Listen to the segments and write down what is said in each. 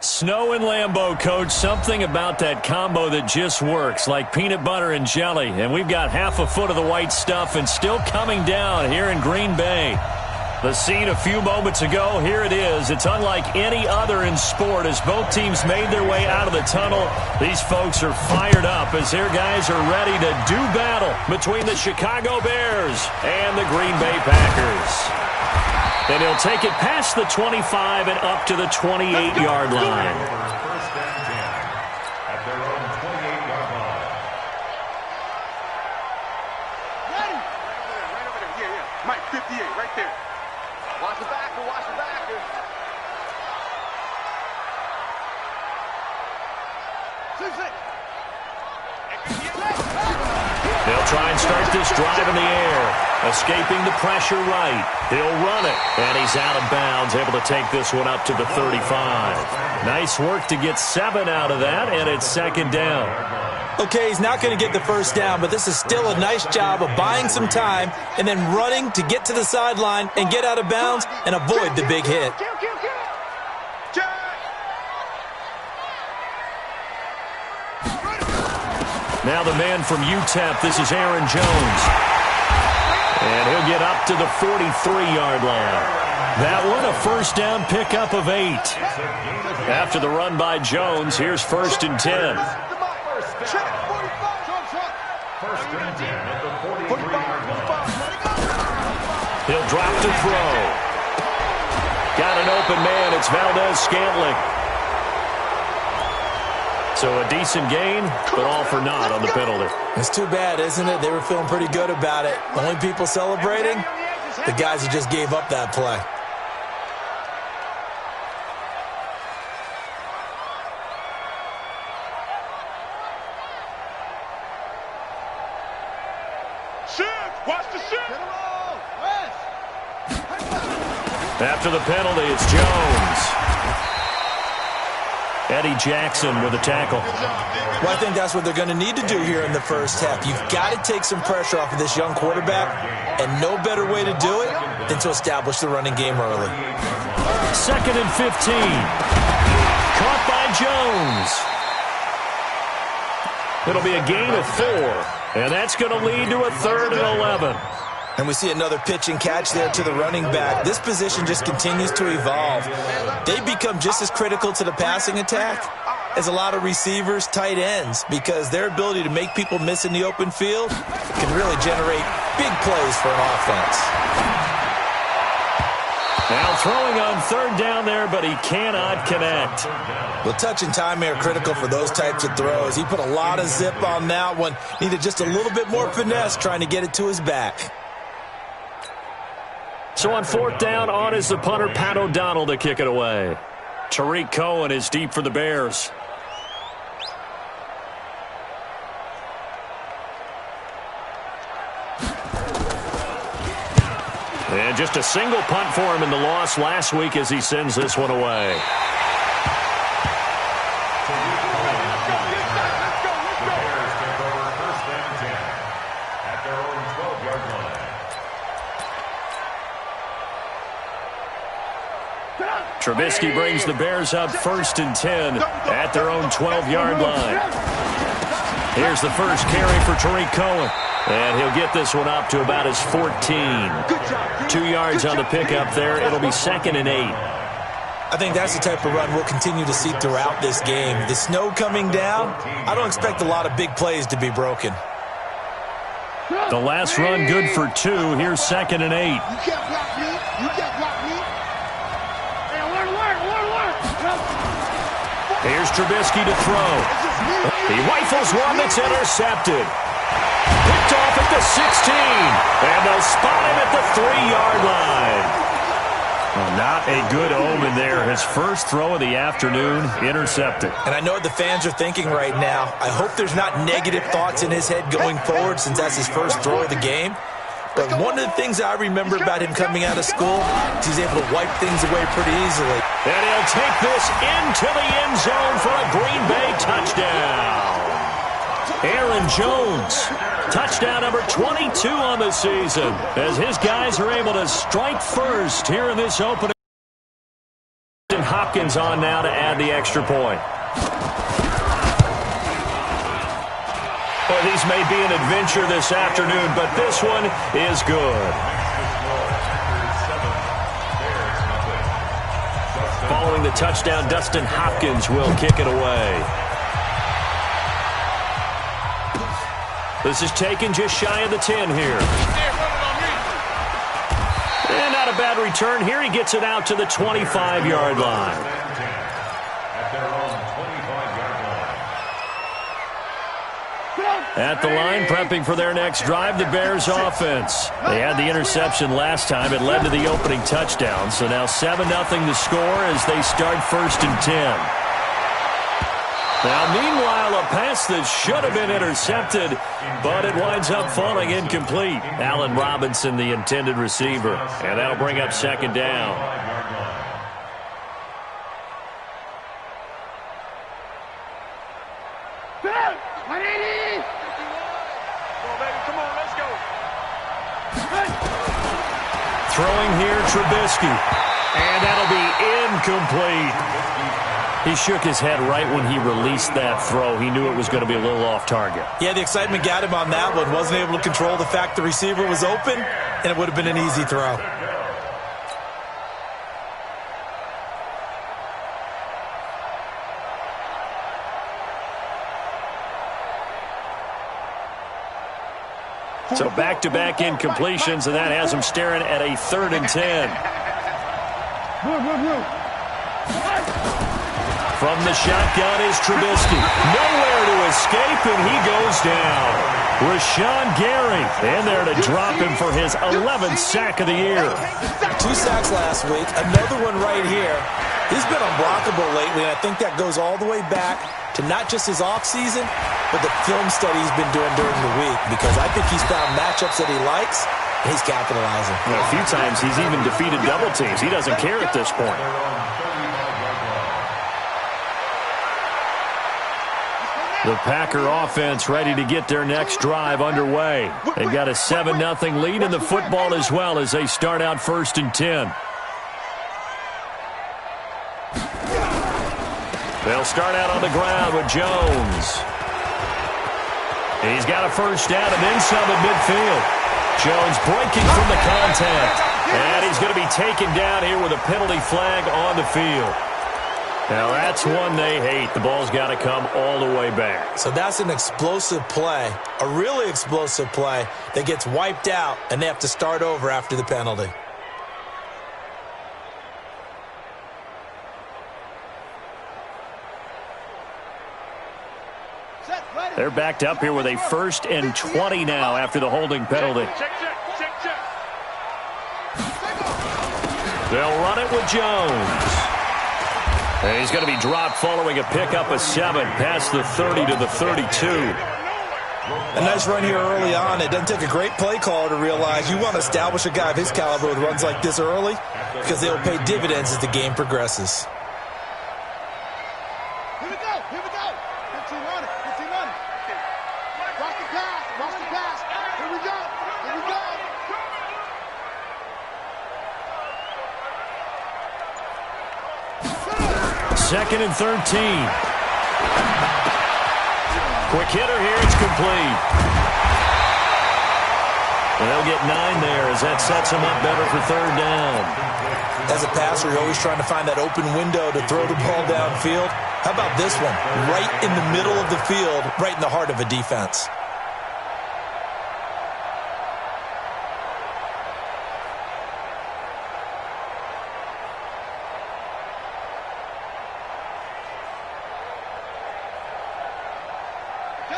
Snow and Lambeau, Coach. Something about that combo that just works, like peanut butter and jelly. And we've got half a foot of the white stuff and still coming down here in Green Bay. The scene a few moments ago, here it is. It's unlike any other in sport as both teams made their way out of the tunnel. These folks are fired up as their guys are ready to do battle between the Chicago Bears and the Green Bay Packers. And he'll take it past the 25 and up to the 28-yard line. First and 10 at their own 28-yard line. Ready? Right over there. Yeah. Mike, 58, right there. Watch the backer, watch the backer. They'll try and start this drive in the air. Escaping the pressure right. He'll run it. And he's out of bounds, able to take this one up to the 35. Nice work to get 7 out of that, and it's second down. Okay, he's not going to get the first down, but this is still a nice job of buying some time and then running to get to the sideline and get out of bounds and avoid the big hit. Now the man from UTEP, this is Aaron Jones. And he'll get up to the 43-yard line. That one, a first down pickup of 8. After the run by Jones, here's first and 10. First and 10 at the 43-yard line. He'll drop to throw. Got an open man. It's Valdez-Scantling. So a decent gain, but all for naught on the penalty. It's too bad, isn't it? They were feeling pretty good about it. Only people celebrating, the guys who just gave up that play. Watch the shit. After the penalty, it's Jones. Eddie Jackson with a tackle. Well, I think that's what they're going to need to do here in the first half. You've got to take some pressure off of this young quarterback, and no better way to do it than to establish the running game early. Second and 15. Caught by Jones. It'll be a gain of 4, and that's going to lead to a 3rd and 11. And we see another pitch and catch there to the running back. This position just continues to evolve. They become just as critical to the passing attack as a lot of receivers, tight ends, because their ability to make people miss in the open field can really generate big plays for an offense. Now throwing on 3rd down there, but he cannot connect. Well, touch and time are critical for those types of throws. He put a lot of zip on that one. Needed just a little bit more finesse trying to get it to his back. So on 4th down, on is the punter, Pat O'Donnell, to kick it away. Tariq Cohen is deep for the Bears. And just a single punt for him in the loss last week as he sends this one away. Trubisky brings the Bears up 1st and 10 at their own 12-yard line. Here's the first carry for Tariq Cohen. And he'll get this one up to about his 14. 2 yards on the pickup there. It'll be 2nd and 8. I think that's the type of run we'll continue to see throughout this game. The snow coming down, I don't expect a lot of big plays to be broken. The last run good for 2. Here's 2nd and 8. You can't block me. You can't block me. Here's Trubisky to throw. He rifles one that's intercepted. Picked off at the 16. And they'll spot him at the 3-yard line. Well, not a good omen there. His first throw of the afternoon, intercepted. And I know what the fans are thinking right now. I hope there's not negative thoughts in his head going forward since that's his first throw of the game. But one of the things I remember about him coming out of school is he's able to wipe things away pretty easily. And he'll take this into the end zone for a Green Bay touchdown. Aaron Jones, touchdown number 22 on the season, as his guys are able to strike first here in this opening Hopkins on now to add the extra point. Well, these may be an adventure this afternoon, but this one is good. Following the touchdown, Dustin Hopkins will kick it away. This is taken just shy of the 10 here. And not a bad return here. He gets it out to the 25-yard line. At the line, prepping for their next drive, the Bears offense. They had the interception last time. It led to the opening touchdown. So now 7-0 the score as they start 1st and 10. Now, meanwhile, a pass that should have been intercepted, but it winds up falling incomplete. Allen Robinson, the intended receiver. And that'll bring up 2nd down. Throwing here, Trubisky. And that'll be incomplete. He shook his head right when he released that throw. He knew it was going to be a little off target. Yeah, the excitement got him on that one. Wasn't able to control the fact the receiver was open, and it would have been an easy throw. So back-to-back incompletions, and that has him staring at a 3rd and 10. From the shotgun is Trubisky. Nowhere to escape, and he goes down. Rashawn Gary in there to drop him for his 11th sack of the year. 2 sacks last week, another one right here. He's been unblockable lately, and I think that goes all the way back to not just his offseason, but the film study he's been doing during the week, because I think he's found matchups that he likes, and he's capitalizing. Well, a few times he's even defeated double teams. He doesn't care at this point. The Packer offense ready to get their next drive underway. They've got a 7-0 lead in the football as well as they start out 1st and 10. They'll start out on the ground with Jones. He's got a 1st down and then some at midfield. Jones breaking from the contact. And he's going to be taken down here with a penalty flag on the field. Now that's one they hate. The ball's got to come all the way back. So that's an explosive play, a really explosive play that gets wiped out, and they have to start over after the penalty. They're backed up here with a 1st and 20 now after the holding penalty. They'll run it with Jones. And he's going to be dropped following a pickup of 7 past the 30 to the 32. A nice run here early on. It doesn't take a great play caller to realize you want to establish a guy of his caliber with runs like this early, because they'll pay dividends as the game progresses. Here we go. Here we go. 15 on it. 15 on it. Cross the pass. Cross the pass. Here we go. Here we go. Second and 13. Quick hitter here. It's complete. And they'll get 9 there as that sets them up better for 3rd down. As a passer, you're always trying to find that open window to throw the ball downfield. How about this one? Right in the middle of the field, right in the heart of a defense.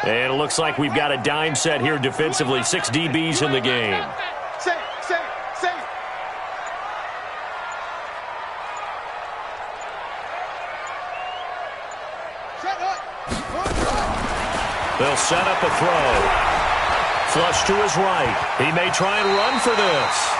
And it looks like we've got a dime set here defensively. 6 DBs in the game. Say. They'll set up a throw. Flush to his right. He may try and run for this.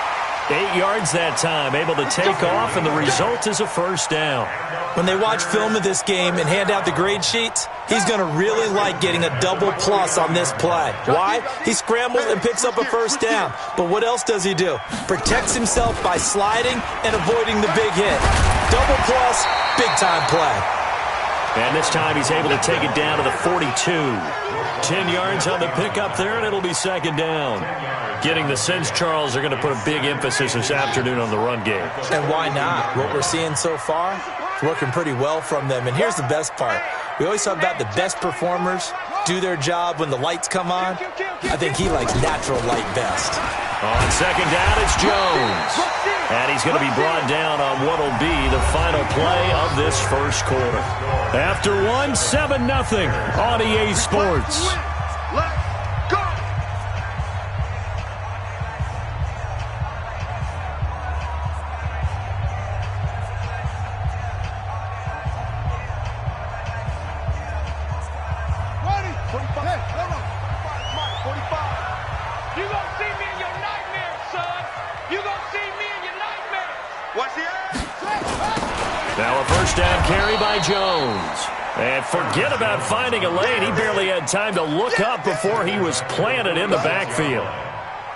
8 yards that time, able to take off, and the result is a 1st down. When they watch film of this game and hand out the grade sheets, he's going to really like getting a double plus on this play. Why? He scrambles and picks up a 1st down. But what else does he do? Protects himself by sliding and avoiding the big hit. Double plus, big-time play. And this time he's able to take it down to the 42. 10 yards on the pickup there, and it'll be second down. Getting the sense, Charles, are going to put a big emphasis this afternoon on the run game. And why not? What we're seeing so far is working pretty well from them. And here's the best part. We always talk about the best performers do their job when the lights come on. I think he likes natural light best. On second down, it's Jones. And he's going to be brought down on what will be the final play of this first quarter. After one, 7-0 on EA Sports. Now a first down carry by Jones. And forget about finding a lane. He barely had time to look up before he was planted in the backfield.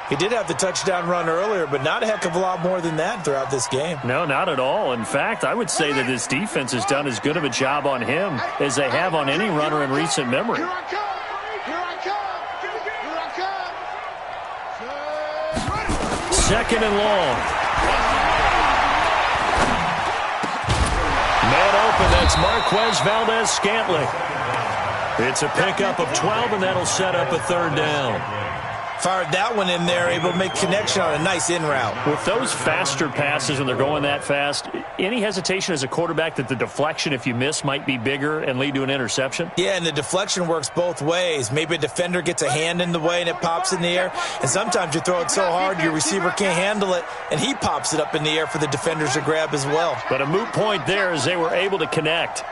He did have the touchdown run earlier, but not a heck of a lot more than that throughout this game. No, not at all. In fact, I would say that this defense has done as good of a job on him as they have on any runner in recent memory. Here I come. Here I come. Second and long. Man open, that's Marquez Valdez-Scantling. It's a pickup of 12, and that'll set up a third down. Fired that one in there, able to make connection on a nice in route. With those faster passes and they're going that fast, any hesitation as a quarterback that the deflection, if you miss, might be bigger and lead to an interception? Yeah, and the deflection works both ways. Maybe a defender gets a hand in the way and it pops in the air. And sometimes you throw it so hard your receiver can't handle it, and he pops it up in the air for the defenders to grab as well. But a moot point there as they were able to connect.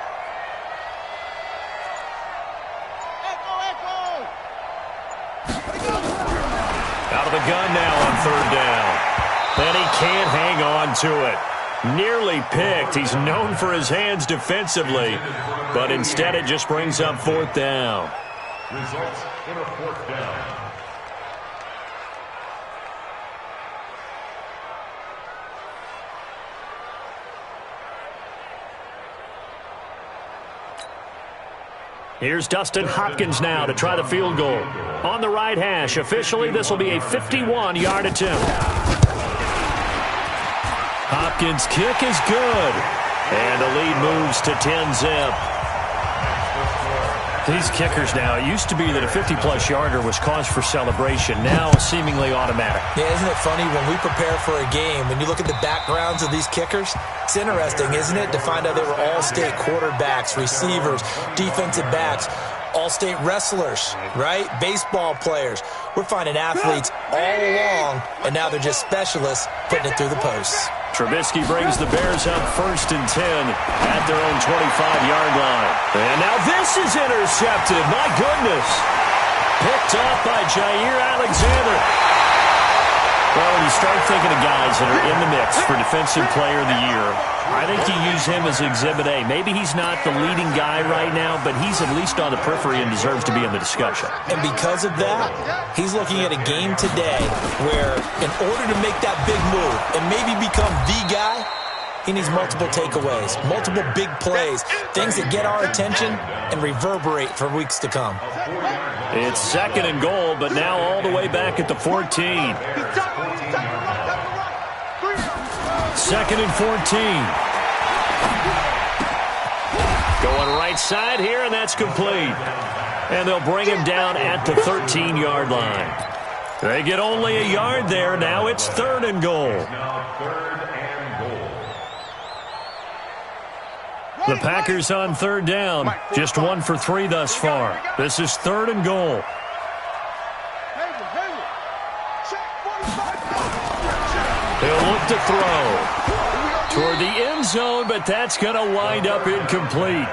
Out of the gun now on third down. And he can't hang on to it. Nearly picked. He's known for his hands defensively, but instead it just brings up fourth down. Results in a fourth down. Here's Dustin Hopkins now to try the field goal. On the right hash, officially this will be a 51-yard attempt. Hopkins' kick is good. And the lead moves to 10-zip. These kickers now, it used to be that a 50-plus yarder was cause for celebration. Now seemingly automatic. Yeah, isn't it funny when we prepare for a game, when you look at the backgrounds of these kickers, it's interesting, isn't it, to find out they were all-state quarterbacks, receivers, defensive backs, all-state wrestlers, right? Baseball players. We're finding athletes all along, and now they're just specialists putting it through the posts. Trubisky brings the Bears up 1st and 10 at their own 25-yard line. And now this is intercepted. My goodness. Picked up by Jair Alexander. Well, when you start thinking of guys that are in the mix for Defensive Player of the Year, I think you use him as Exhibit A. Maybe he's not the leading guy right now, but he's at least on the periphery and deserves to be in the discussion. And because of that, he's looking at a game today where in order to make that big move and maybe become the guy, he needs multiple takeaways, multiple big plays, things that get our attention and reverberate for weeks to come. It's second and goal, but now all the way back at the 14. Second and 14. Going right side here, and that's complete. And they'll bring him down at the 13-yard line. They get only a yard there. Now it's third and goal. The Packers on third down. Just 1 for 3 thus far. This is third and goal. He'll look to throw toward the end zone, but that's going to wind up incomplete.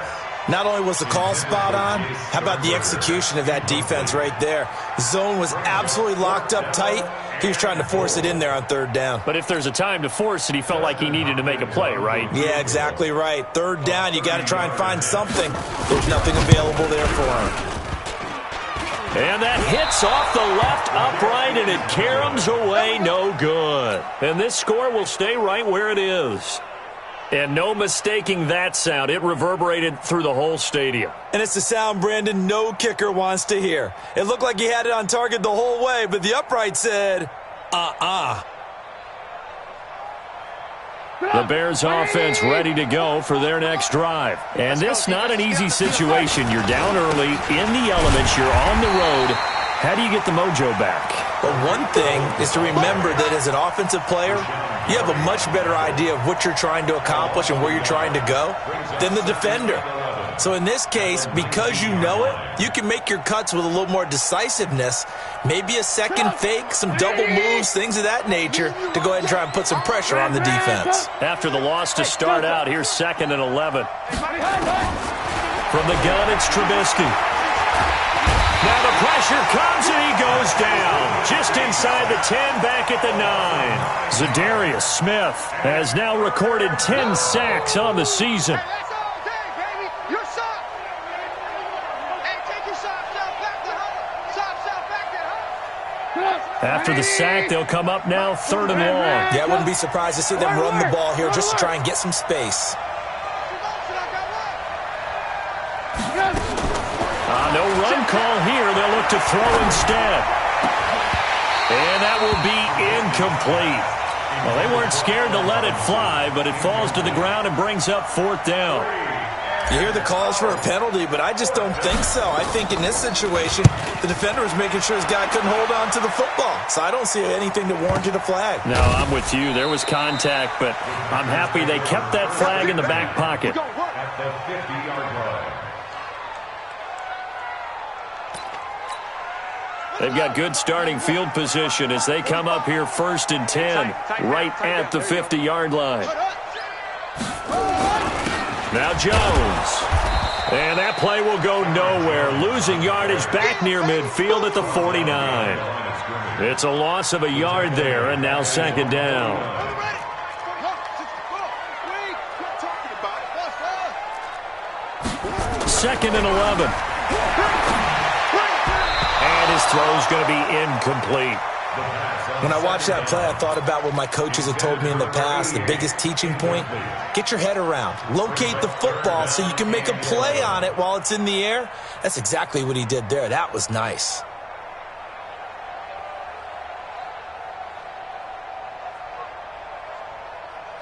Not only was the call spot on, how about the execution of that defense right there? The zone was absolutely locked up tight. He was trying to force it in there on third down. But if there's a time to force it, he felt like he needed to make a play, right? Yeah, exactly right. Third down, you got to try and find something. There's nothing available there for him. And that hits off the left upright, and it caroms away, no good. And this score will stay right where it is. And no mistaking that sound. It reverberated through the whole stadium. And it's the sound, Brandon, no kicker wants to hear. It looked like he had it on target the whole way, but the upright said, The Bears offense ready to go for their next drive. And this not an easy situation. You're down early, in the elements, you're on the road. How do you get the mojo back? Well, one thing is to remember that as an offensive player, you have a much better idea of what you're trying to accomplish and where you're trying to go than the defender. So in this case, because you know it, you can make your cuts with a little more decisiveness, maybe a second fake, some double moves, things of that nature, to go ahead and try and put some pressure on the defense. After the loss to start out, here's 2nd and 11. From the gun, it's Trubisky. Now the pressure comes and he goes down. Just inside the 10, back at the 9. Zadarius Smith has now recorded 10 sacks on the season. After the sack, they'll come up now 3rd and long. Yeah, I wouldn't be surprised to see them run the ball here just to try and get some space. No run call here. They'll look to throw instead. And that will be incomplete. Well, they weren't scared to let it fly, but it falls to the ground and brings up 4th down. You hear the calls for a penalty, but I just don't think so. I think in this situation, the defender was making sure his guy couldn't hold on to the football. So I don't see anything that warranted a flag. No, I'm with you. There was contact, but I'm happy they kept that flag in the back pocket. At the 50-yard line. They've got good starting field position as they come up here 1st and 10, right at the 50-yard line. Now Jones. And that play will go nowhere. Losing yardage back near midfield at the 49. It's a loss of a yard there, and now 2nd down. 2nd and 11. And his throw's going to be incomplete. When I watched that play, I thought about what my coaches have told me in the past. The biggest teaching point, get your head around. Locate the football so you can make a play on it while it's in the air. That's exactly what he did there. That was nice.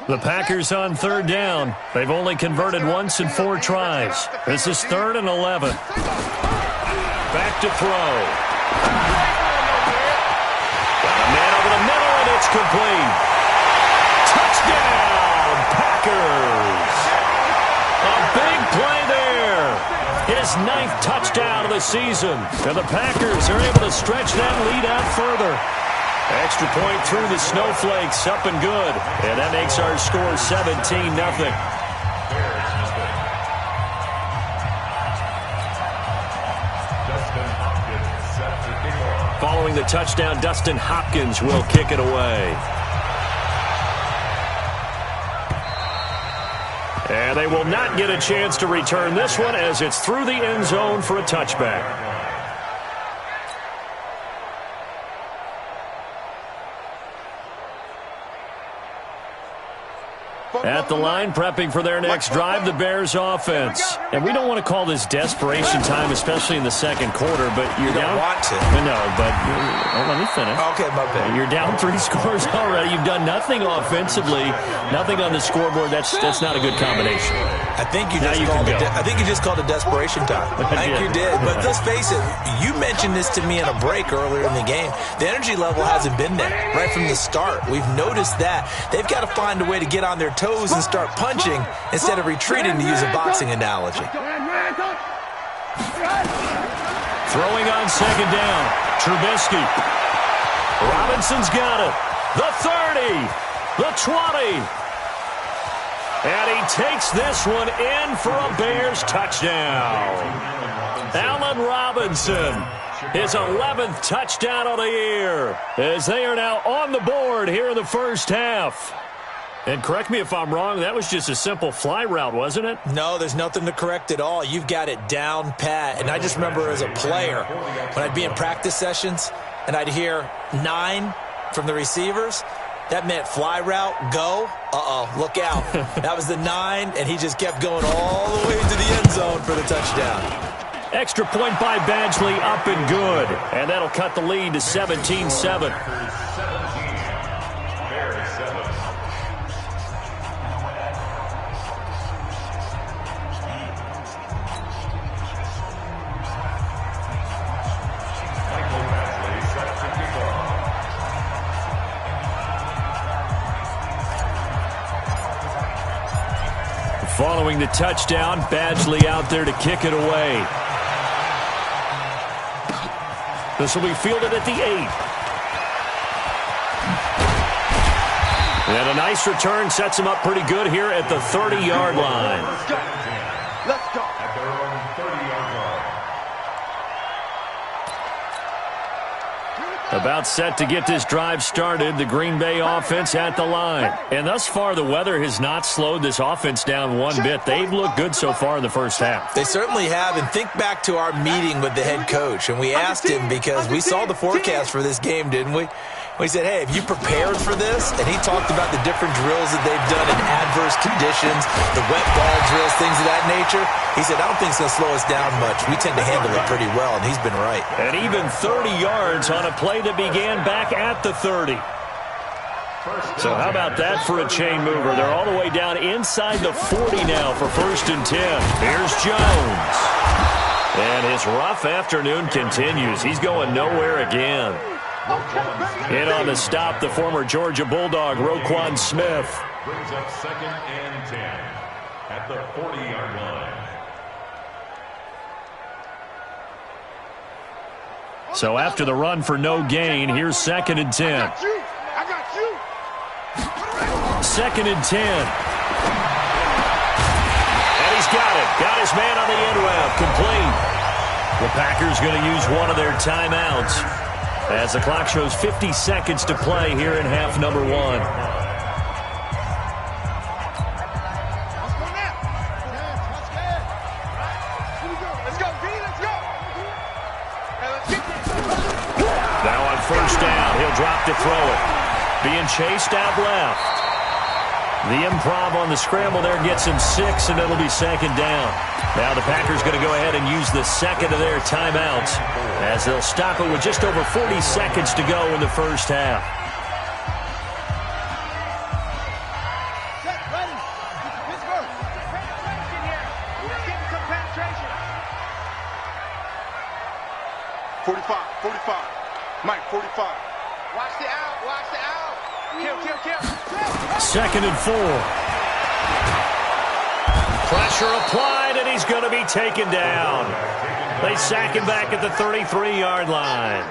The Packers on 3rd down. They've only converted once in 4 tries. This is 3rd and 11. Back to throw. Man over the middle, and it's complete. Touchdown, Packers. A big play there. His 9th touchdown of the season. And the Packers are able to stretch that lead out further. Extra point through the snowflakes, up and good. And that makes our score 17-0. Following the touchdown, Dustin Hopkins will kick it away. And they will not get a chance to return this one as it's through the end zone for a touchback. At the line, prepping for their next drive, the Bears offense. And we don't want to call this desperation time, especially in the 2nd quarter, but you're down. You don't want to. No, but let me finish. Okay, my bad. You're down 3 scores already. You've done nothing offensively, nothing on the scoreboard. That's not a good combination. I think you just called it desperation time. I think you did. But let's face it, you mentioned this to me in a break earlier in the game. The energy level hasn't been there right from the start. We've noticed that. They've got to find a way to get on their toes and start punching instead of retreating, to use a boxing analogy. Throwing on 2nd down. Trubisky. Robinson's got it. The 30. The 20. And he takes this one in for a Bears touchdown. Allen Robinson, his 11th touchdown of the year, as they are now on the board here in the 1st half. And correct me if I'm wrong, that was just a simple fly route, wasn't it? No, there's nothing to correct at all. You've got it down pat. And I just remember as a player, when I'd be in practice sessions and I'd hear 9 from the receivers, That meant fly route, go. Uh-oh, look out. That was the 9, and he just kept going all the way to the end zone for the touchdown. Extra point by Badgley, up and good. And that'll cut the lead to 17-7. Following the touchdown, Badgley out there to kick it away. This will be fielded at the 8. And a nice return sets him up pretty good here at the 30-yard line. Let's go. Let's go. At their own 30-yard line. About set to get this drive started, the Green Bay offense at the line. And thus far, the weather has not slowed this offense down one bit. They've looked good so far in the first half. They certainly have, and think back to our meeting with the head coach, and we asked him because we saw the forecast for this game, didn't we? We said, hey, have you prepared for this? And he talked about the different drills that they've done in adverse conditions, the wet ball drills, things of that nature. He said, I don't think it's going to slow us down much. We tend to handle it pretty well, and he's been right. And even 30 yards on a play that began back at the 30. So how about that for a chain mover? They're all the way down inside the 40 now for 1st and 10. Here's Jones. And his rough afternoon continues. He's going nowhere again. In on the stop, the former Georgia Bulldog, Roquan Smith. Brings up 2nd and 10 at the 40-yard line. So after the run for no gain, here's 2nd and 10. I got you. 2nd and 10. And he's got it. Got his man on the end route. Complete. The Packers going to use one of their timeouts as the clock shows 50 seconds to play here in half number 1. Let's go now. Here we go. Let's go, B. Let's go. Hey, let's get this. Now on 1st down, he'll drop to throw it. Being chased out left. The improv on the scramble there gets him 6, and it'll be 2nd down. Now the Packers going to go ahead and use the second of their timeouts as they'll stop it with just over 40 seconds to go in the first half. Set, ready. Pittsburgh. Penetration here. Let's get some penetration. 45. Mike, 45. Watch the out. Kill. 2nd and 4. Pressure applied, and he's going to be taken down. They sack him back at the 33-yard line.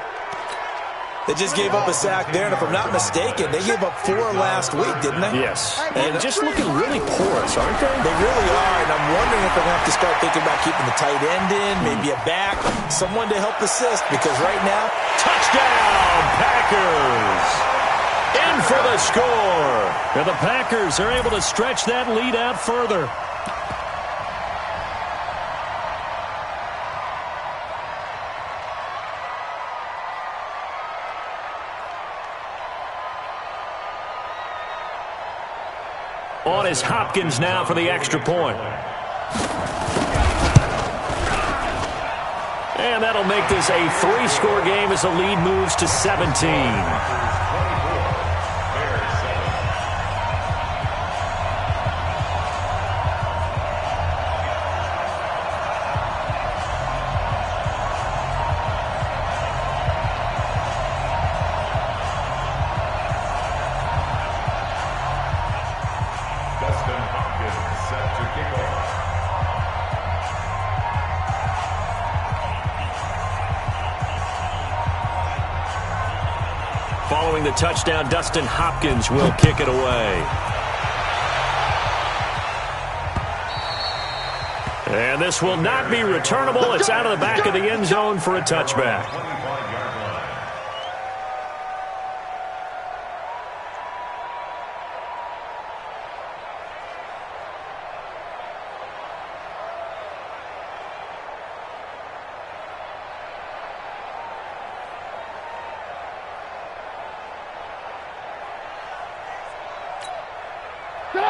They just gave up a sack there, and if I'm not mistaken, they gave up 4 last week, didn't they? Yes, and just looking really porous, aren't they? They really are, and I'm wondering if they're going to have to start thinking about keeping the tight end in, maybe a back, someone to help assist, because right now, touchdown, Packers! In for the score. And the Packers are able to stretch that lead out further. On is Hopkins now for the extra point. And that'll make this a 3-score game as the lead moves to 17. Following the touchdown, Dustin Hopkins will kick it away. And this will not be returnable. It's out of the back of the end zone for a touchback.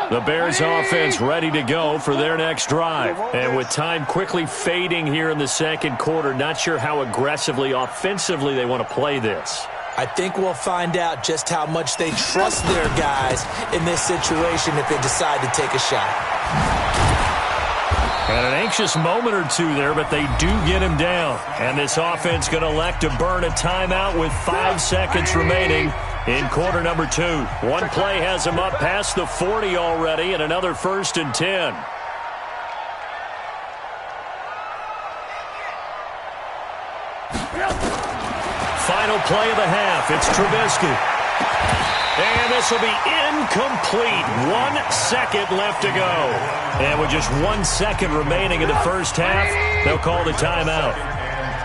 The Bears offense ready to go for their next drive. And with time quickly fading here in the second quarter, not sure how aggressively, offensively they want to play this. I think we'll find out just how much they trust their guys in this situation if they decide to take a shot. And an anxious moment or two there, but they do get him down. And this offense going to elect to burn a timeout with 5 seconds remaining in quarter number 2. One play has him up past the 40 already, and another 1st and 10. Final play of the half. It's Trubisky. And this will be incomplete. 1 second left to go. And with just 1 second remaining in the first half, they'll call the timeout.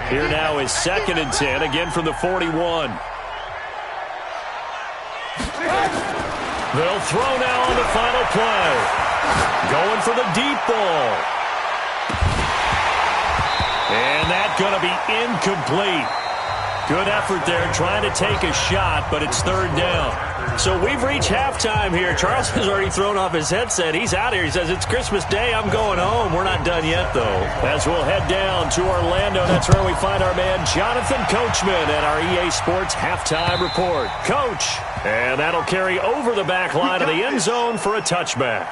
Here now is 2nd and 10, again from the 41. They'll throw now on the final play. Going for the deep ball. And that's going to be incomplete. Good effort there, trying to take a shot, but it's 3rd down. So we've reached halftime here. Charles has already thrown off his headset. He's out here. He says, it's Christmas Day. I'm going home. We're not done yet, though. As we'll head down to Orlando, that's where we find our man Jonathan Coachman at our EA Sports Halftime Report. Coach, and that'll carry over the back line of the end zone for a touchback.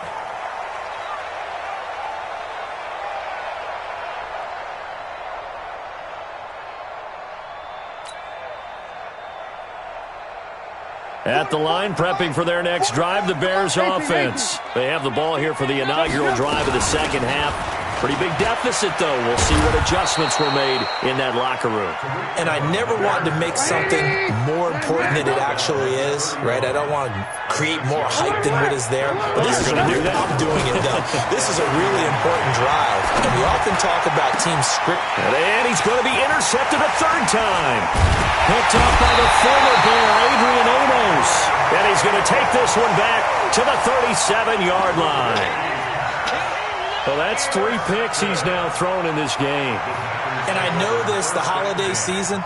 At the line, prepping for their next drive, the Bears offense. They have the ball here for the inaugural drive of the second half. Pretty big deficit, though. We'll see what adjustments were made in that locker room. And I never want to make something more important than it actually is, right? I don't want to create more hype than what is there. But this is going to do that. I'm doing it, though. This is a really important drive. And we often talk about team script. And he's going to be intercepted a 3rd time. Picked up by the former Bear, Adrian Amos. And he's going to take this one back to the 37-yard line. Well, that's 3 picks he's now thrown in this game. And I know this, the holiday season,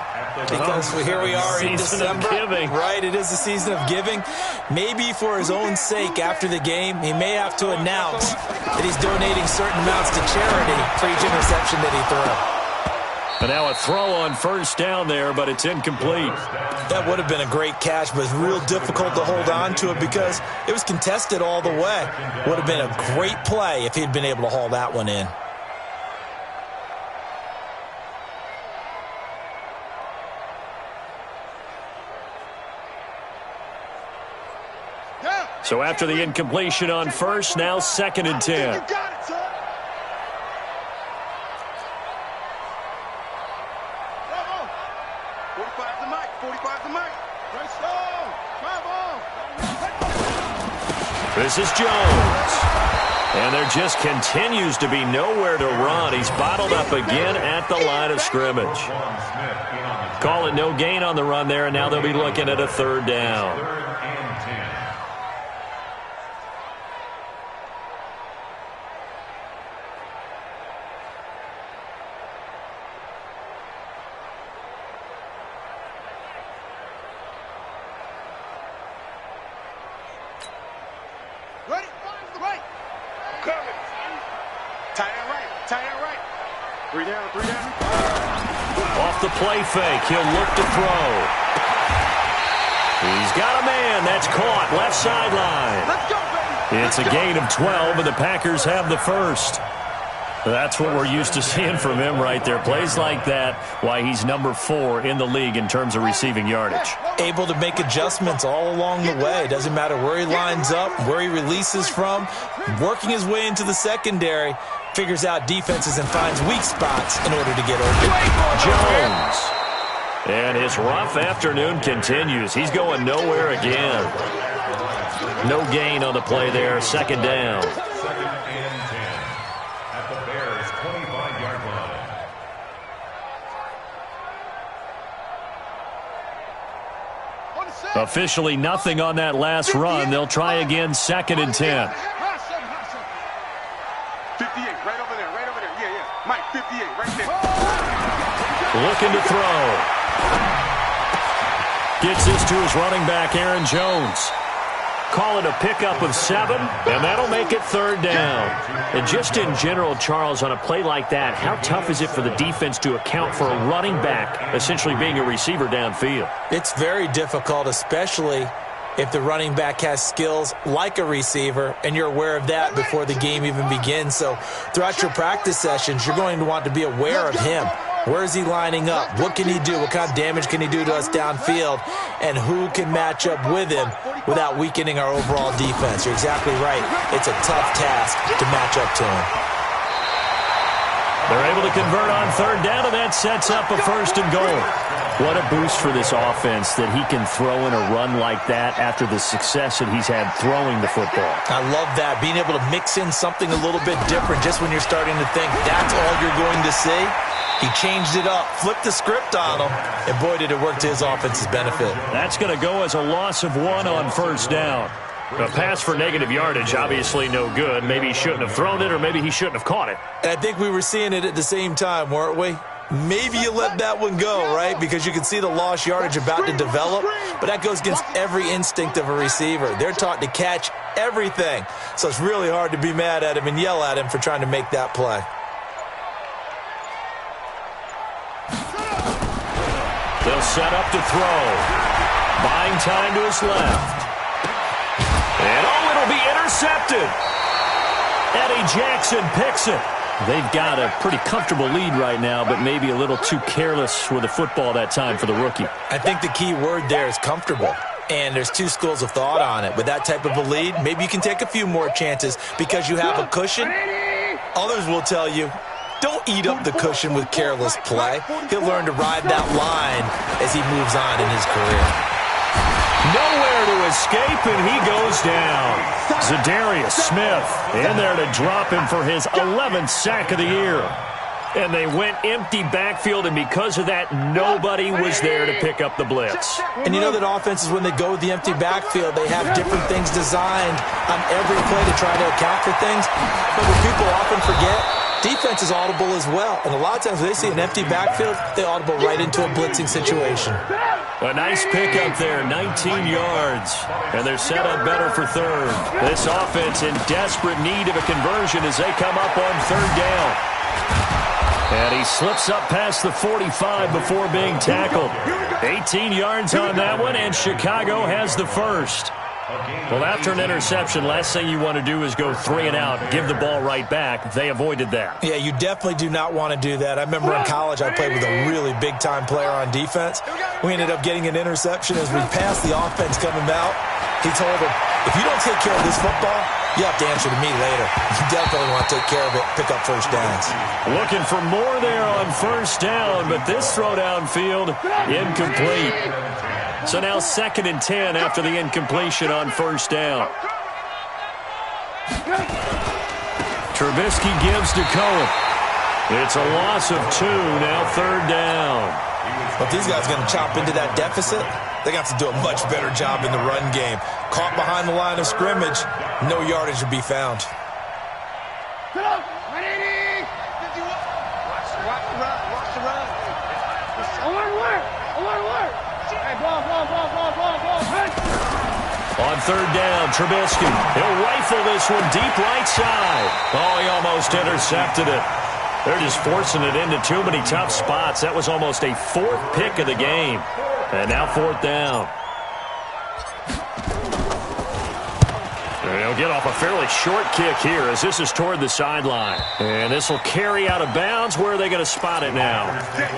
because here we are in December. Right, it is the season of giving. Maybe for his own sake, after the game, he may have to announce that he's donating certain amounts to charity for each interception that he threw. And now a throw on 1st down there, but it's incomplete. That would have been a great catch, but it's real difficult to hold on to it because it was contested all the way. Would have been a great play if he'd been able to haul that one in. So after the incompletion on 1st, now 2nd and 10. You got it, son. Bravo. 45 the mic. 45 the mic. Let's go. Bravo. This is Jones. And there just continues to be nowhere to run. He's bottled up again at the line of scrimmage. Call it no gain on the run there, and now they'll be looking at a 3rd down. Ready? Right. Coming. Tight end right. Tight end right. 3 down. 3 down. Off the play fake, he'll look to throw. He's got a man. That's caught. Left sideline. Let's go, baby. It's a gain of 12, and the Packers have the 1st. That's what we're used to seeing from him right there. Plays like that, why he's number 4 in the league in terms of receiving yardage. Able to make adjustments all along the way. Doesn't matter where he lines up, where he releases from. Working his way into the secondary, figures out defenses and finds weak spots in order to get open. Jones. And his rough afternoon continues. He's going nowhere again. No gain on the play there. 2nd down. 2nd and 10 at the Bears' 25-yard line. Officially nothing on that last run. They'll try again, 2nd and 10. 58, right over there, right over there. Yeah, yeah. Mike, 58, right there. Looking to throw. Gets this to his running back, Aaron Jones. Call it a pickup of 7, and that'll make it 3rd down. And just in general, Charles, on a play like that, how tough is it for the defense to account for a running back essentially being a receiver downfield? It's very difficult, especially if the running back has skills like a receiver, and you're aware of that before the game even begins. So throughout your practice sessions, you're going to want to be aware of him. Where is he lining up? What can he do? What kind of damage can he do to us downfield? And who can match up with him without weakening our overall defense? You're exactly right. It's a tough task to match up to him. They're able to convert on 3rd down, and that sets up a 1st and goal. What a boost for this offense that he can throw in a run like that after the success that he's had throwing the football. I love that, being able to mix in something a little bit different just when you're starting to think that's all you're going to see. He changed it up, flipped the script on him, and boy, did it work to his offense's benefit. That's going to go as a loss of 1 on 1st down. A pass for negative yardage, obviously no good. Maybe he shouldn't have thrown it, or maybe he shouldn't have caught it. And I think we were seeing it at the same time, weren't we? Maybe you let that one go, right? Because you can see the lost yardage about to develop, but that goes against every instinct of a receiver. They're taught to catch everything, so it's really hard to be mad at him and yell at him for trying to make that play. They'll set up to throw. Buying time to his left. And, it'll be intercepted. Eddie Jackson picks it. They've got a pretty comfortable lead right now, but maybe a little too careless with the football that time for the rookie. I think the key word there is comfortable. And there's two schools of thought on it. With that type of a lead, maybe you can take a few more chances because you have a cushion. Others will tell you, don't eat up the cushion with careless play. He'll learn to ride that line as he moves on in his career. Nowhere to escape, and he goes down. Zadarius Smith in there to drop him for his 11th sack of the year. And they went empty backfield, and because of that, nobody was there to pick up the blitz. And you know that offenses, when they go with the empty backfield, they have different things designed on every play to try to account for things. But what people often forget, defense is audible as well. And a lot of times when they see an empty backfield, they audible right into a blitzing situation. A nice pickup there, 19 yards. And they're set up better for 3rd. This offense in desperate need of a conversion as they come up on 3rd down. And he slips up past the 45 before being tackled. 18 yards on that one, and Chicago has the 1st. Well, after an interception, last thing you want to do is go 3 and out, give the ball right back. They avoided that. Yeah, you definitely do not want to do that. I remember in college I played with a really big-time player on defense. We ended up getting an interception as we passed the offense coming out. He told him, if you don't take care of this football, you have to answer to me later. You definitely want to take care of it, pick up 1st downs. Looking for more there on 1st down, but this throw downfield, incomplete. So now 2nd and 10 after the incompletion on 1st down. Trubisky gives to Cohen. It's a loss of 2, now 3rd down. But these guys are going to chop into that deficit. They're going to have to do a much better job in the run game. Caught behind the line of scrimmage, no yardage to be found. On 3rd down, Trubisky. He'll rifle this one deep right side. Oh, he almost intercepted it. They're just forcing it into too many tough spots. That was almost a 4th pick of the game. And now 4th down. They'll get off a fairly short kick here as this is toward the sideline. And this will carry out of bounds. Where are they going to spot it now?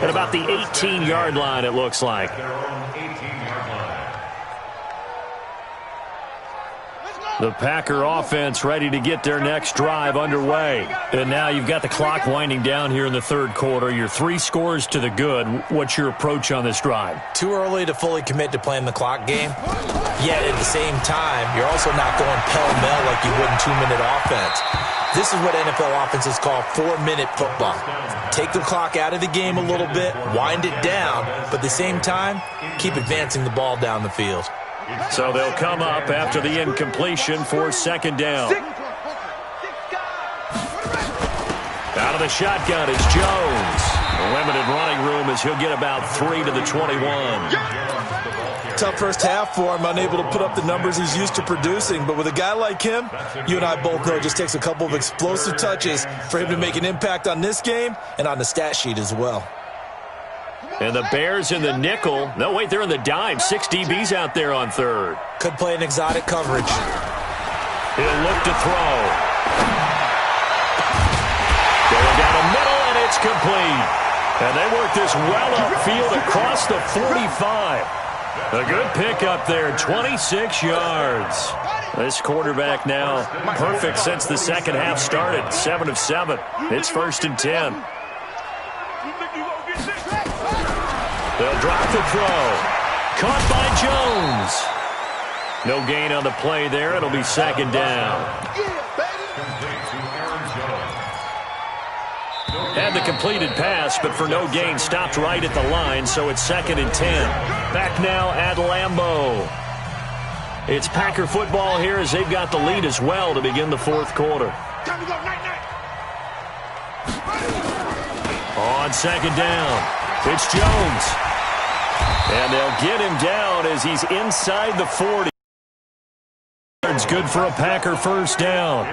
At about the 18-yard line, it looks like. The Packer offense ready to get their next drive underway. And now you've got the clock winding down here in the 3rd quarter. You're 3 scores to the good. What's your approach on this drive? Too early to fully commit to playing the clock game. Yet at the same time, you're also not going pell-mell like you would in 2-minute offense. This is what NFL offenses call 4-minute football. Take the clock out of the game a little bit, wind it down, but at the same time, keep advancing the ball down the field. So they'll come up after the incompletion for 2nd down. Out of the shotgun is Jones. Limited running room as he'll get about 3 to the 21. tough first half for him, unable to put up the numbers he's used to producing. But with a guy like him, you and I both know it just takes a couple of explosive touches for him to make an impact on this game and on the stat sheet as well. And the Bears in the nickel. No, wait, they're in the dime. 6 DBs out there on third. Could play an exotic coverage. He'll look to throw. Going down the middle, and it's complete. And they work this well upfield across the 45. A good pickup there, 26 yards. This quarterback now perfect since the second half started, 7 of 7. It's 1st and 10. They'll drop the throw. Caught by Jones. No gain on the play there. It'll be 2nd down. Had the completed pass, but for no gain, stopped right at the line, so it's 2nd and 10. Back now at Lambeau. It's Packer football here as they've got the lead as well to begin the 4th quarter. On 2nd down, it's Jones. And they'll get him down as he's inside the 40. Good for a Packer 1st down.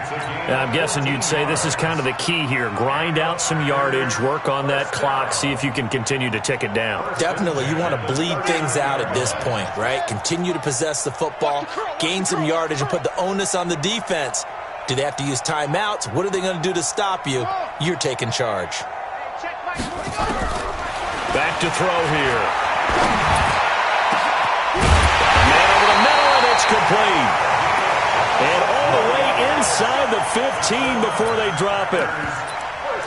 I'm guessing you'd say this is kind of the key here. Grind out some yardage, work on that clock, see if you can continue to tick it down. Definitely. You want to bleed things out at this point, right? Continue to possess the football, gain some yardage, and put the onus on the defense. Do they have to use timeouts? What are they going to do to stop you? You're taking charge. Back to throw here. Man over the middle, and it's complete. And all the way inside the 15 before they drop it.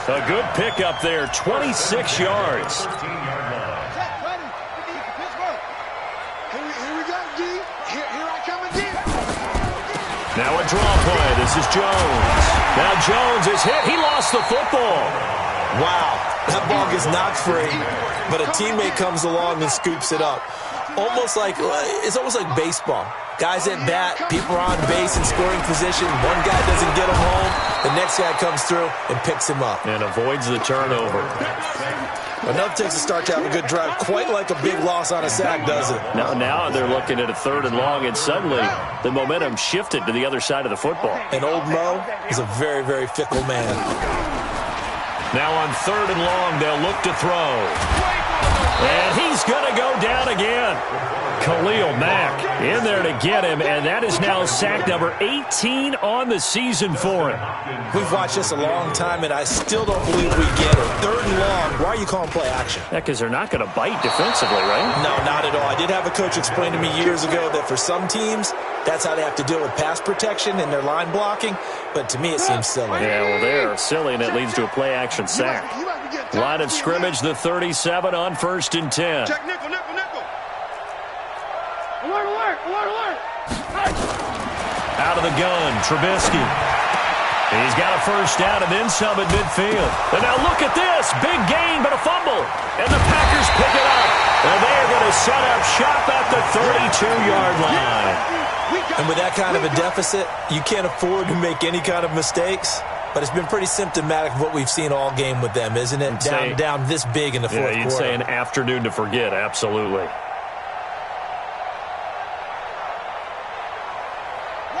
A good pickup there, 26 yards. Here we go, D. Here I come again. Now a draw play. This is Jones. Now Jones is hit. He lost the football. Wow, that ball gets knocked free, but a teammate comes along and scoops it up. It's almost like baseball. Guys at bat, people are on base in scoring position. One guy doesn't get him home. The next guy comes through and picks him up. And avoids the turnover. Enough takes a start to have a good drive. Quite like a big loss on a sack, does it? Now they're looking at a 3rd and long, and suddenly the momentum shifted to the other side of the football. And old Mo is a very, very fickle man. Now on 3rd and long, they'll look to throw. And he's going to go down again. Khalil Mack in there to get him, and that is now sack number 18 on the season for him. We've watched this a long time, and I still don't believe we get it. 3rd and long, why are you calling play action? Yeah, because they're not going to bite defensively, right? No, not at all. I did have a coach explain to me years ago that for some teams, that's how they have to deal with pass protection and their line blocking, but to me it seems silly. Yeah, well, they're silly, and it leads to a play-action sack. Line of scrimmage, the 37 on 1st and 10. Check nickel. Alert. Out of the gun, Trubisky. He's got a 1st down and then some at midfield. And now look at this. Big gain, but a fumble. And the Packers pick it up. And they are going to set up shop at the 32-yard line. And with that kind of a deficit, you can't afford to make any kind of mistakes. But it's been pretty symptomatic of what we've seen all game with them, isn't it? Down this big in the 4th quarter. You'd say an afternoon to forget, absolutely.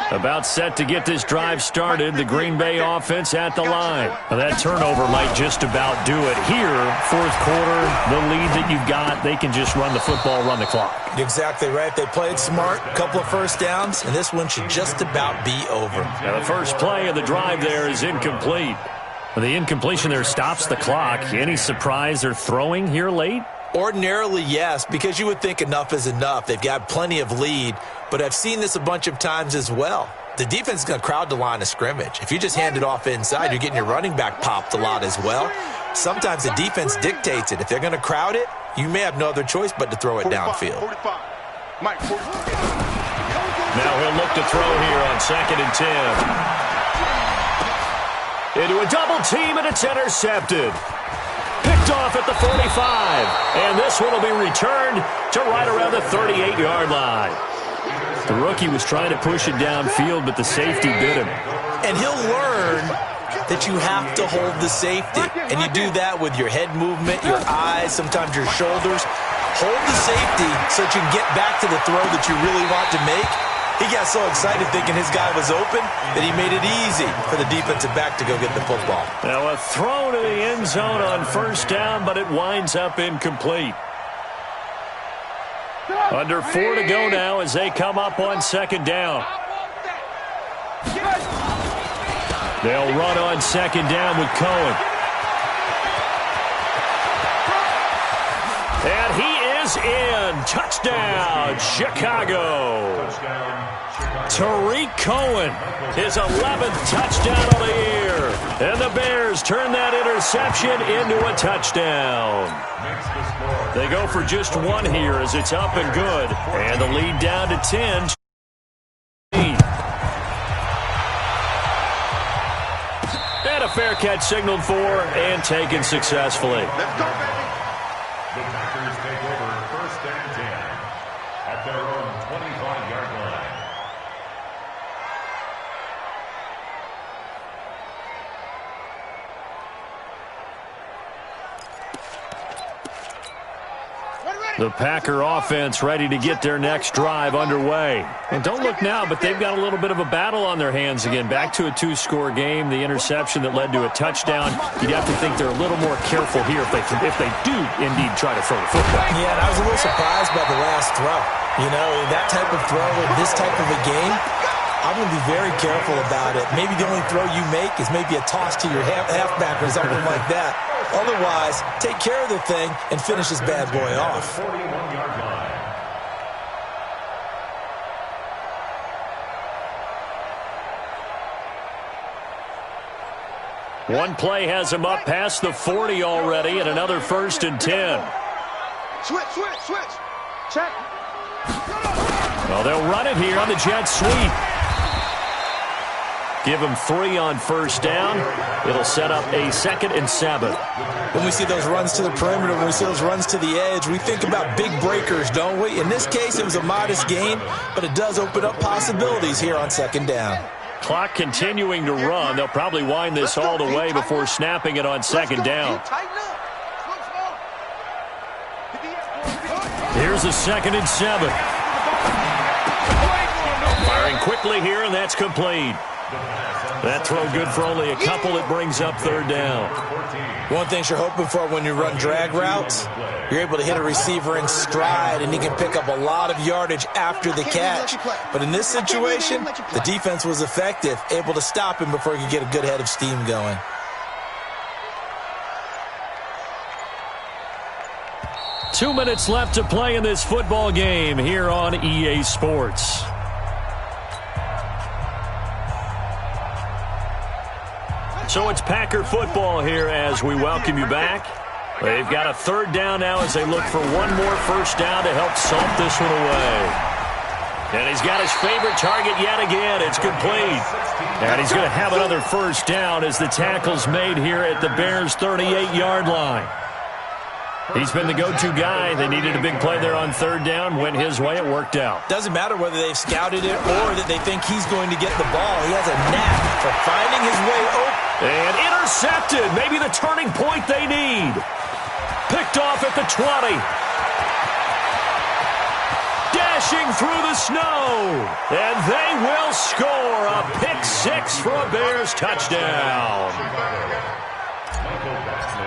About set to get this drive started, the Green Bay offense at the line. Now that turnover might just about do it here. 4th quarter, the lead that you've got, they can just run the football, run the clock. Exactly right. They played smart, a couple of 1st downs, and this one should just about be over. Now the first play of the drive there is incomplete. The incompletion there stops the clock. Any surprise they're throwing here late? Ordinarily, yes, because you would think enough is enough. They've got plenty of lead, but I've seen this a bunch of times as well. The defense is going to crowd the line of scrimmage. If you just hand it off inside, you're getting your running back popped a lot as well. Sometimes the defense dictates it. If they're going to crowd it, you may have no other choice but to throw it downfield. Now he'll look to throw here on 2nd and 10. Into a double team, and it's intercepted. Picked off at the 45, and this one will be returned to right around the 38-yard line. The rookie was trying to push it downfield, but the safety bit him. And he'll learn that you have to hold the safety, and you do that with your head movement, your eyes, sometimes your shoulders. hold the safety so that you can get back to the throw that you really want to make. He got so excited thinking his guy was open that he made it easy for the defensive back to go get the football. Now a throw to the end zone on first down, but it winds up incomplete. Under 4 to go now as they come up on second down. They'll run on second down with Cohen. And he is in. Touchdown, Chicago. Tariq Cohen, his 11th touchdown of the year. And the Bears turn that interception into a touchdown. They go for just one here as it's up and good. And the lead down to 10. And a fair catch signaled for and taken successfully. Let's go, baby. The Packers take over first and 10 at their own 25-yard line. The Packer offense ready to get their next drive underway. And don't look now, but they've got a little bit of a battle on their hands again. Back to a 2-score game. The interception that led to a touchdown. You'd have to think they're a little more careful here if they do indeed try to throw the football. Yeah, and I was a little surprised by the last throw. You know, that type of throw with this type of a game, I'm going to be very careful about it. Maybe the only throw you make is maybe a toss to your halfback or something like that. Otherwise, take care of the thing and finish this bad boy off. 41-yard line. One play has him up past the 40 already, and another first and 10. Switch. Check. Well, they'll run it here on the jet sweep. Give him 3 on first down. It'll set up a 2nd and 7. When we see those runs to the perimeter, when we see those runs to the edge, we think about big breakers, don't we? In this case, it was a modest gain, but it does open up possibilities here on second down. Clock continuing to run. They'll probably wind this all the way before snapping it on second down. Here's a 2nd and 7. Firing quickly here, and that's complete. That throw good for only a couple. It brings up third down. One thing you're hoping for when you run drag routes, you're able to hit a receiver in stride, and he can pick up a lot of yardage after the catch. But in this situation, the defense was effective, able to stop him before he could get a good head of steam going. Two minutes left to play in this football game here on EA Sports. So it's Packer football here as we welcome you back. They've got a third down now as they look for one more first down to help salt this one away. And he's got his favorite target yet again. It's complete. And he's going to have another first down as the tackle's made here at the Bears' 38-yard line. He's been the go-to guy. They needed a big play there on third down. Went his way. It worked out. Doesn't matter whether they've scouted it or that they think he's going to get the ball. He has a knack for finding his way open. And intercepted. Maybe the turning point they need. Picked off at the 20. Dashing through the snow. And they will score a pick 6 for a Bears touchdown.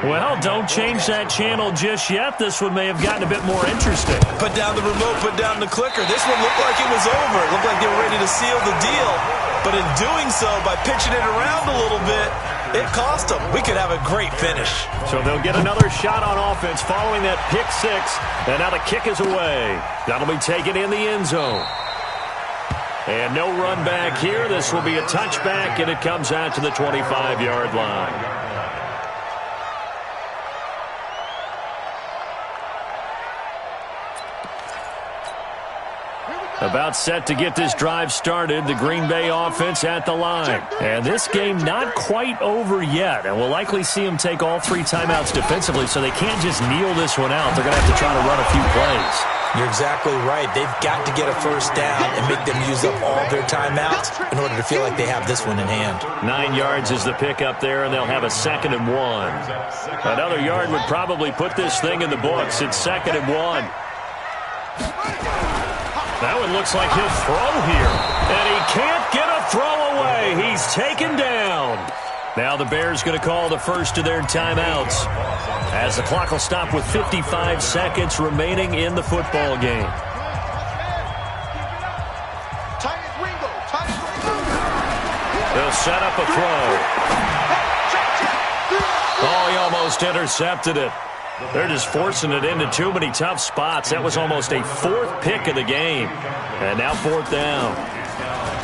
Well, don't change that channel just yet. This one may have gotten a bit more interesting. Put down the remote, put down the clicker. This one looked like it was over. It looked like they were ready to seal the deal. But in doing so, by pitching it around a little bit, it cost them. We could have a great finish. So they'll get another shot on offense following that pick 6. And now the kick is away. That'll be taken in the end zone. And no run back here. This will be a touchback, and it comes out to the 25-yard line. About set to get this drive started, the Green Bay offense at the line. And this game not quite over yet, and we'll likely see them take all 3 timeouts defensively, so they can't just kneel this one out. They're going to have to try to run a few plays. You're exactly right. They've got to get a first down and make them use up all their timeouts in order to feel like they have this one in hand. 9 yards is the pickup there, and they'll have a 2nd and 1. Another yard would probably put this thing in the books. It's 2nd and 1. That one looks like he'll throw here. And he can't get a throw away. He's taken down. Now the Bears going to call the first of their timeouts, as the clock will stop with 55 seconds remaining in the football game. They'll set up a throw. Oh, he almost intercepted it. They're just forcing it into too many tough spots. That was almost a 4th pick of the game. And now 4th down.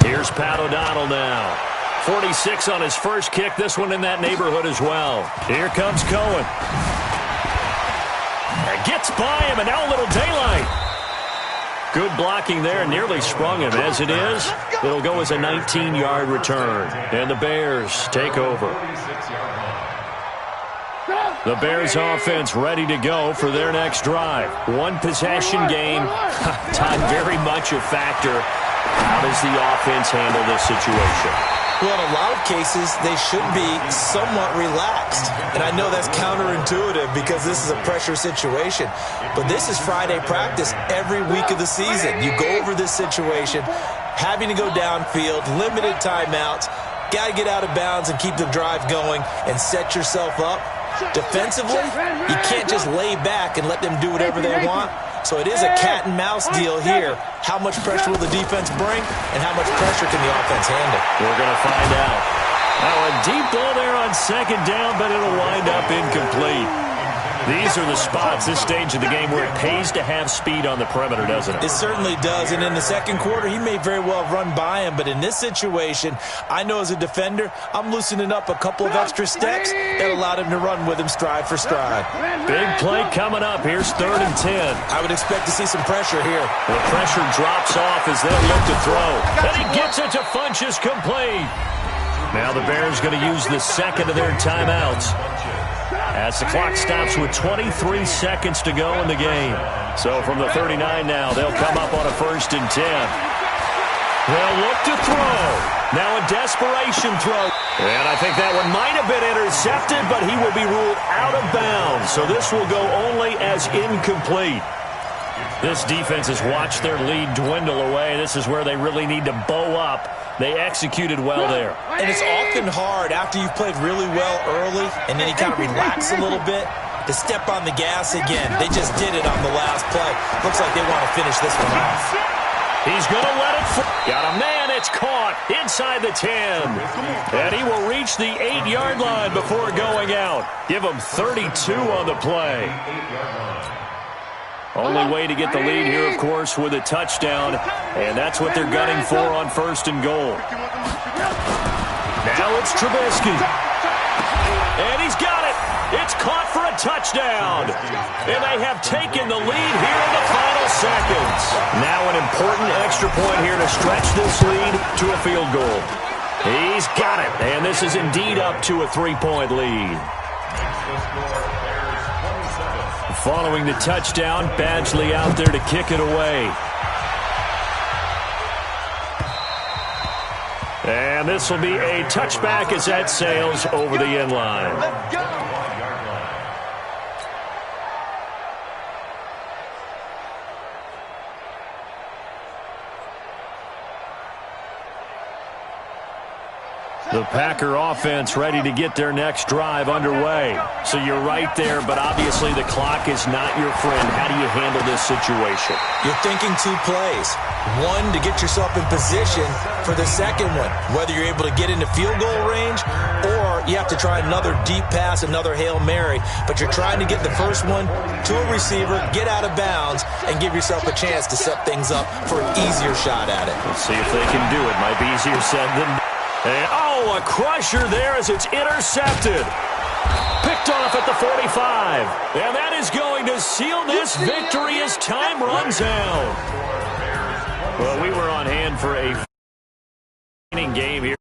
Here's Pat O'Donnell now. 46 on his first kick. This one in that neighborhood as well. Here comes Cohen. And gets by him, and now a little daylight. Good blocking there. Nearly sprung him. As it is, it'll go as a 19-yard return. And the Bears take over. The Bears offense ready to go for their next drive. One possession game. Time very much a factor. How does the offense handle this situation? Well, in a lot of cases, they should be somewhat relaxed. And I know that's counterintuitive because this is a pressure situation. But this is Friday practice every week of the season. You go over this situation, having to go downfield, limited timeouts, got to get out of bounds and keep the drive going and set yourself up. Defensively, you can't just lay back and let them do whatever they want. So it is a cat and mouse deal here. How much pressure will the defense bring, and how much pressure can the offense handle? We're going to find out. Now a deep ball there on 2nd down, but it'll wind up incomplete. These are the spots, this stage of the game, where it pays to have speed on the perimeter, doesn't it? It certainly does, and in the second quarter, he may very well run by him, but in this situation, I know as a defender, I'm loosening up a couple of extra steps that allowed him to run with him stride for stride. Big play coming up. Here's 3rd and 10. I would expect to see some pressure here. The pressure drops off as they'll look to throw. And he gets it to Funchess complete. Now the Bears going to use the 2nd of their timeouts, as the clock stops with 23 seconds to go in the game. So from the 39 now, they'll come up on a 1st and 10. They'll look to throw. Now a desperation throw. And I think that one might have been intercepted, but he will be ruled out of bounds. So this will go only as incomplete. This defense has watched their lead dwindle away. This is where they really need to bow up. They executed well there. And it's often hard after you've played really well early and then you kind of relax a little bit to step on the gas again. They just did it on the last play. Looks like they want to finish this one off. He's going to let it fly. Got a man. It's caught inside the 10. And he will reach the 8-yard line before going out. Give him 32 on the play. Only way to get the lead here, of course, with a touchdown. And that's what they're gunning for on 1st and goal. Now it's Trubisky. And he's got it. It's caught for a touchdown. And they have taken the lead here in the final seconds. Now an important extra point here to stretch this lead to a field goal. He's got it. And this is indeed up to a 3-point lead. Following the touchdown, Badgley out there to kick it away. And this will be a touchback as that sails over the end line. The Packer offense ready to get their next drive underway. So you're right there, but obviously the clock is not your friend. How do you handle this situation? You're thinking 2 plays. One, to get yourself in position for the second one, whether you're able to get into field goal range or you have to try another deep pass, another Hail Mary. But you're trying to get the first one to a receiver, get out of bounds, and give yourself a chance to set things up for an easier shot at it. Let's see if they can do it. Might be easier said than done. And, oh, a crusher there as it's intercepted. Picked off at the 45. And that is going to seal this victory as time runs out. Well, we were on hand for a game here.